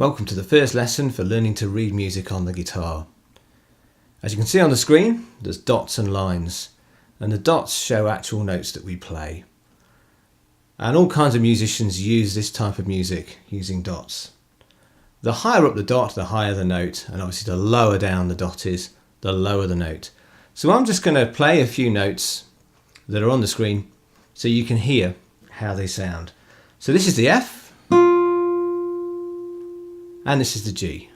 Welcome to the first lesson for learning to read music on the guitar. As you can see on the screen, there's dots and lines, and the dots show actual notes that we play. And all kinds of musicians use this type of music using dots. The higher up the dot, the higher the note, and obviously the lower down the dot is, the lower the note. So I'm just going to play a few notes that are on the screen so you can hear how they sound. So this is the F. And this is the G.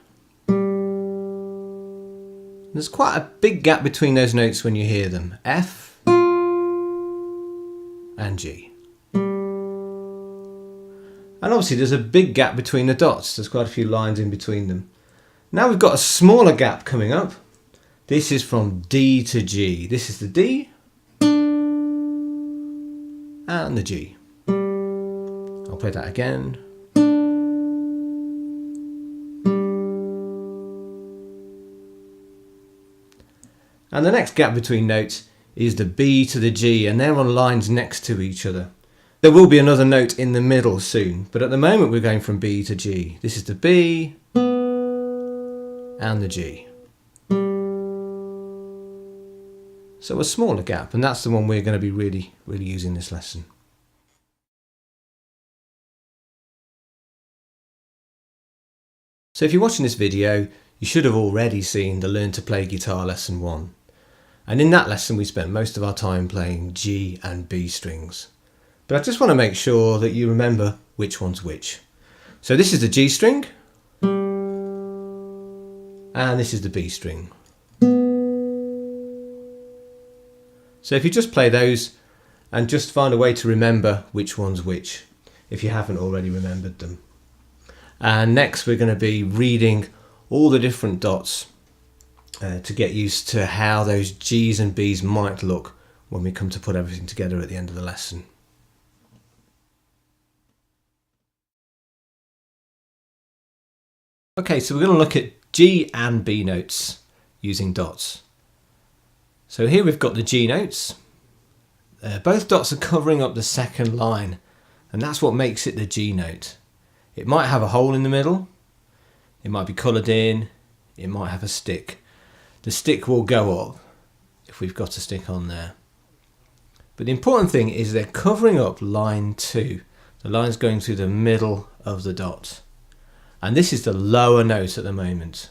There's quite a big gap between those notes when you hear them. F and G. And obviously there's a big gap between the dots. There's quite a few lines in between them. Now we've got a smaller gap coming up. This is from D to G. This is the D and the G. I'll play that again. And the next gap between notes is the B to the G, and they're on lines next to each other. There will be another note in the middle soon, but at the moment we're going from B to G. This is the B and the G. So a smaller gap, and that's the one we're going to be really using this lesson. So if you're watching this video, you should have already seen the Learn to Play Guitar Lesson 1. And in that lesson we spent most of our time playing G and B strings. But I just want to make sure that you remember which one's which. So this is the G string, and this is the B string. So if you just play those and just find a way to remember which one's which, if you haven't already remembered them. And next we're going to be reading all the different dots to get used to how those G's and B's might look when we come to put everything together at the end of the lesson. Okay, so we're going to look at G and B notes using dots. So here we've got the G notes. Both dots are covering up the second line, and that's what makes it the G note. It might have a hole in the middle, it might be coloured in, it might have a stick. The stick will go up if we've got a stick on there. But the important thing is they're covering up line 2. The line's going through the middle of the dot. And this is the lower note at the moment.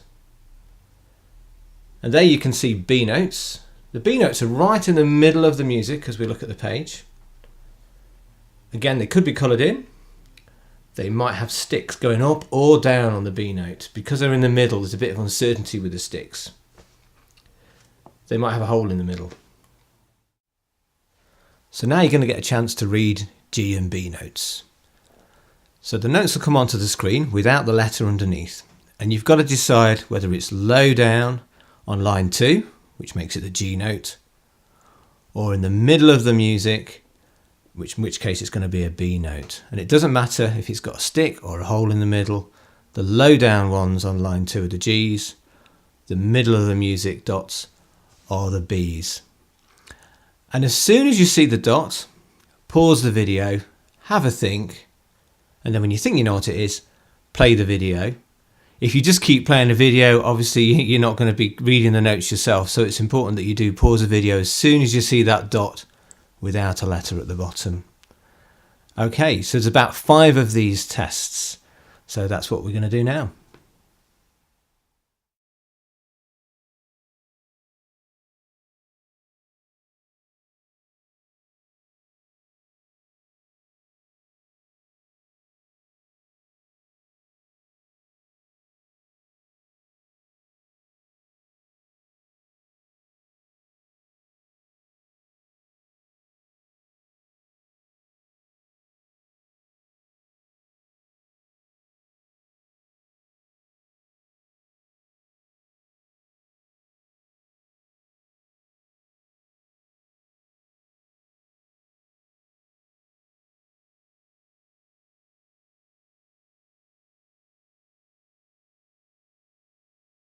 And there you can see B notes. The B notes are right in the middle of the music as we look at the page. Again, they could be coloured in. They might have sticks going up or down on the B note. Because they're in the middle, there's a bit of uncertainty with the sticks. They might have a hole in the middle. So now you're going to get a chance to read G and B notes. So the notes will come onto the screen without the letter underneath. And you've got to decide whether it's low down on line 2, which makes it the G note, or in the middle of the music, in which case it's going to be a B note. And it doesn't matter if it's got a stick or a hole in the middle. The low down ones on line 2 are the G's, the middle of the music dots are the B's. And as soon as you see the dot, pause the video, have a think, and then when you think you know what it is, play the video. If you just keep playing the video, obviously you're not going to be reading the notes yourself, so it's important that you do pause the video as soon as you see that dot without a letter at the bottom. Okay, so there's about 5 of these tests, so that's what we're going to do now.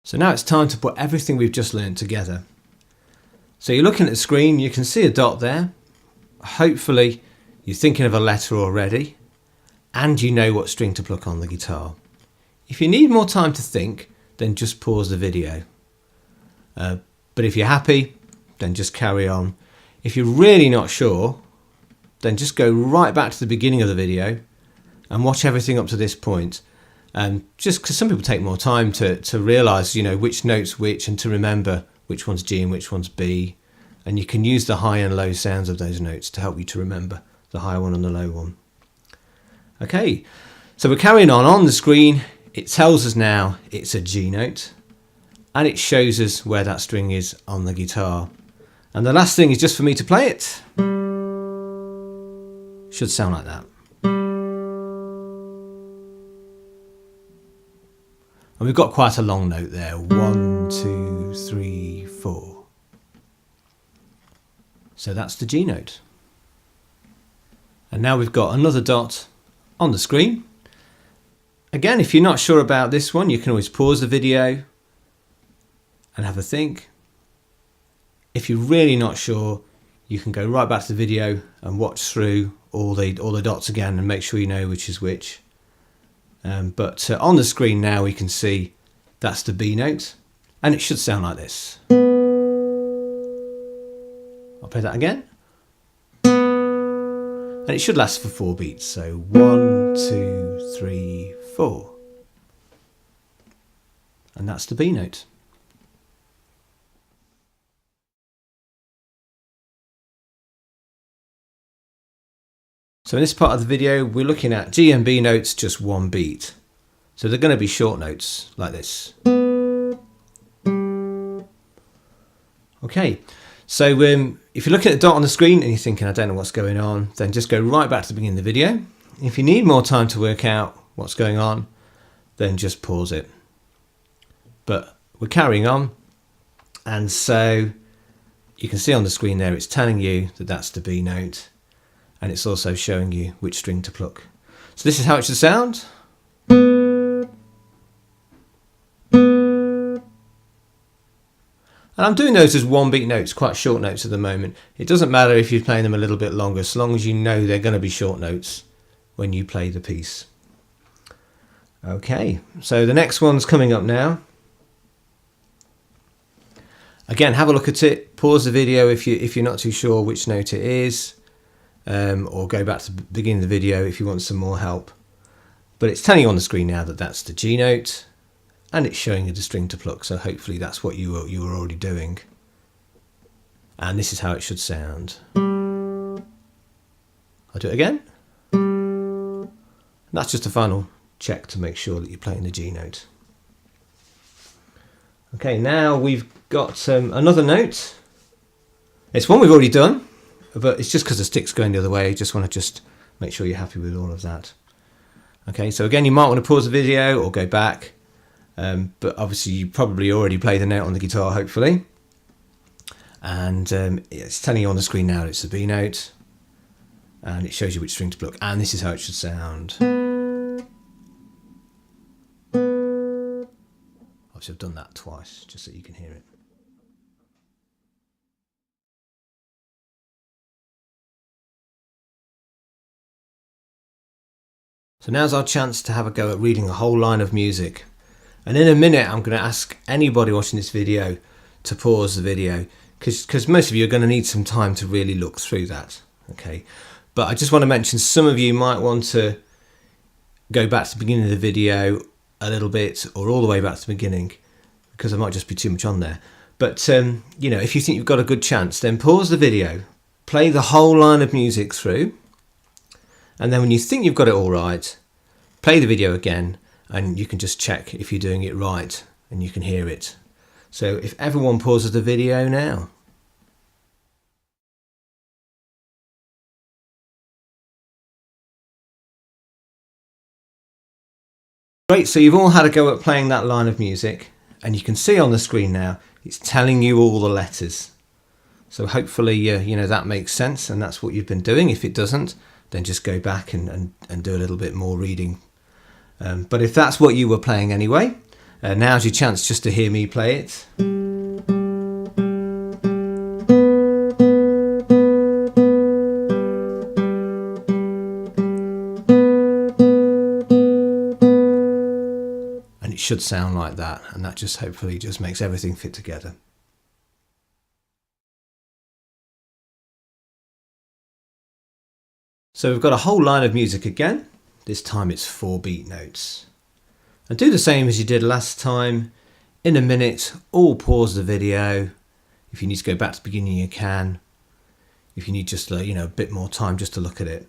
So now it's time to put everything we've just learned together. So you're looking at the screen, you can see a dot there. Hopefully you're thinking of a letter already, and you know what string to pluck on the guitar. If you need more time to think, then just pause the video. But if you're happy, then just carry on. If you're really not sure, then just go right back to the beginning of the video and watch everything up to this point. Just because some people take more time to realise, which note's which and to remember which one's G and which one's B. And you can use the high and low sounds of those notes to help you to remember the high one and the low one. Okay, so we're carrying on the screen. It tells us now it's a G note, and it shows us where that string is on the guitar. And the last thing is just for me to play it. Should sound like that. And we've got quite a long note there. 1, 2, 3, 4. So that's the G note. And now we've got another dot on the screen. Again, if you're not sure about this one, you can always pause the video and have a think. If you're really not sure, you can go right back to the video and watch through all the dots again and make sure you know which is which. But on the screen now we can see that's the B note, and it should sound like this. I'll play that again. And it should last for 4 beats. So 1, 2, 3, 4. And that's the B note. So in this part of the video, we're looking at G and B notes, just 1 beat. So they're going to be short notes like this. Okay, so if you're looking at the dot on the screen and you're thinking, I don't know what's going on, then just go right back to the beginning of the video. If you need more time to work out what's going on, then just pause it. But we're carrying on, and so you can see on the screen there, it's telling you that that's the B note. And it's also showing you which string to pluck. So this is how it should sound. And I'm doing those as 1 beat notes, quite short notes at the moment. It doesn't matter if you're playing them a little bit longer, so long as you know they're going to be short notes when you play the piece. Okay, so the next one's coming up now. Again, have a look at it, pause the video if you're not too sure which note it is. Or go back to the beginning of the video if you want some more help. But it's telling you on the screen now that that's the G note, and it's showing you the string to pluck, so hopefully that's what you were already doing. And this is how it should sound. I'll do it again. And that's just a final check to make sure that you're playing the G note. Okay, now we've got another note. It's one we've already done, but it's just because the stick's going the other way. Just want to make sure you're happy with all of that. Okay, so again, you might want to pause the video or go back. But obviously you probably already played the note on the guitar, hopefully. And it's telling you on the screen now it's the B note. And it shows you which string to pluck. And this is how it should sound. Obviously I've done that twice, just so you can hear it. So now's our chance to have a go at reading a whole line of music. And in a minute, I'm going to ask anybody watching this video to pause the video, because most of you are going to need some time to really look through that. Okay, but I just want to mention some of you might want to go back to the beginning of the video a little bit, or all the way back to the beginning, because there might just be too much on there. But if you think you've got a good chance, then pause the video, play the whole line of music through. And then when you think you've got it all right, play the video again, and you can just check if you're doing it right and you can hear it. So if everyone pauses the video now. Great, so you've all had a go at playing that line of music, and you can see on the screen now, it's telling you all the letters. So hopefully, that makes sense, and that's what you've been doing. If it doesn't, then just go back and do a little bit more reading. But if that's what you were playing anyway, now's your chance just to hear me play it. and it should sound like that, and that just hopefully just makes everything fit together. So we've got a whole line of music again. This time it's 4 beat notes. And do the same as you did last time. In a minute, all pause the video. If you need to go back to the beginning, you can. If you need just a bit more time just to look at it.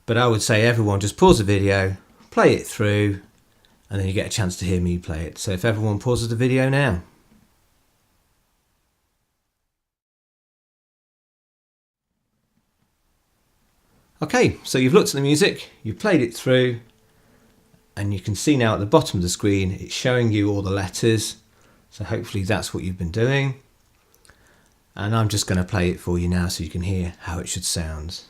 But I would say everyone just pause the video, play it through, and then you get a chance to hear me play it. So if everyone pauses the video now. Okay, so you've looked at the music, you've played it through, and you can see now at the bottom of the screen it's showing you all the letters. So hopefully that's what you've been doing. And I'm just going to play it for you now so you can hear how it should sound.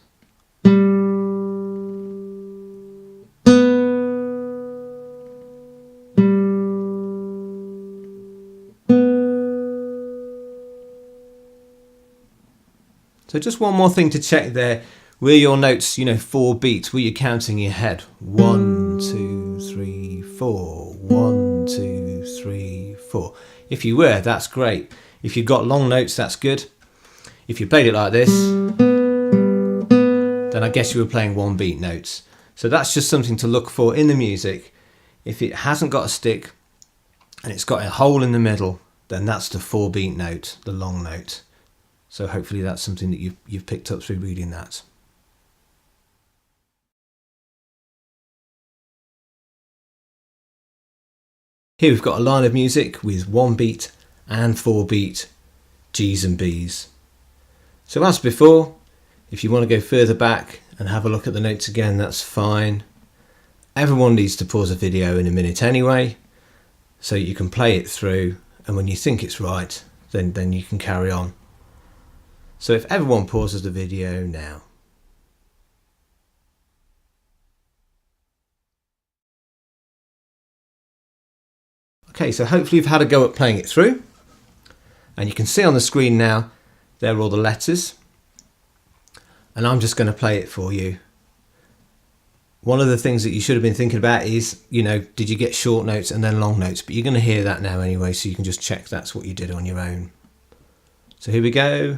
So just one more thing to check there. Were your notes, 4 beats? Were you counting in your head? 1, 2, 3, 4. 1, 2, 3, 4. If you were, that's great. If you've got long notes, that's good. If you played it like this, then I guess you were playing 1 beat notes. So that's just something to look for in the music. If it hasn't got a stick and it's got a hole in the middle, then that's the 4 beat note, the long note. So hopefully that's something that you've picked up through reading that. Here we've got a line of music with 1 beat and 4 beat G's and B's. So as before, if you want to go further back and have a look at the notes again, that's fine. Everyone needs to pause a video in a minute anyway, so you can play it through, and when you think it's right, then you can carry on. So if everyone pauses the video now. Okay, so hopefully you've had a go at playing it through, and you can see on the screen now there are all the letters, and I'm just going to play it for you. One of the things that you should have been thinking about is, did you get short notes and then long notes? But you're going to hear that now anyway, so you can just check that's what you did on your own. So here we go.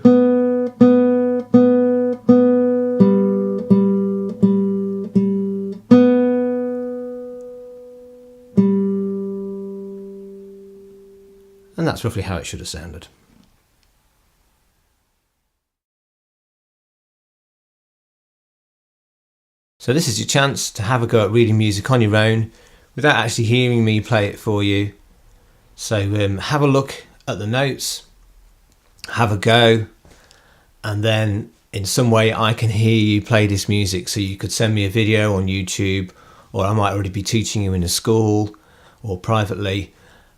And that's roughly how it should have sounded. So this is your chance to have a go at reading music on your own without actually hearing me play it for you. So have a look at the notes, have a go, and then in some way I can hear you play this music. So you could send me a video on YouTube, or I might already be teaching you in a school or privately,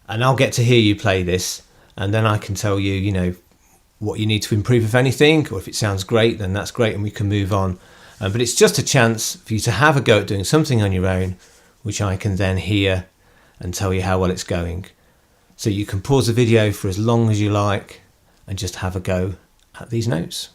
and I'll get to hear you play this, and then I can tell you, what you need to improve, if anything, or if it sounds great, then that's great and we can move on. But it's just a chance for you to have a go at doing something on your own, which I can then hear and tell you how well it's going. So you can pause the video for as long as you like and just have a go at these notes.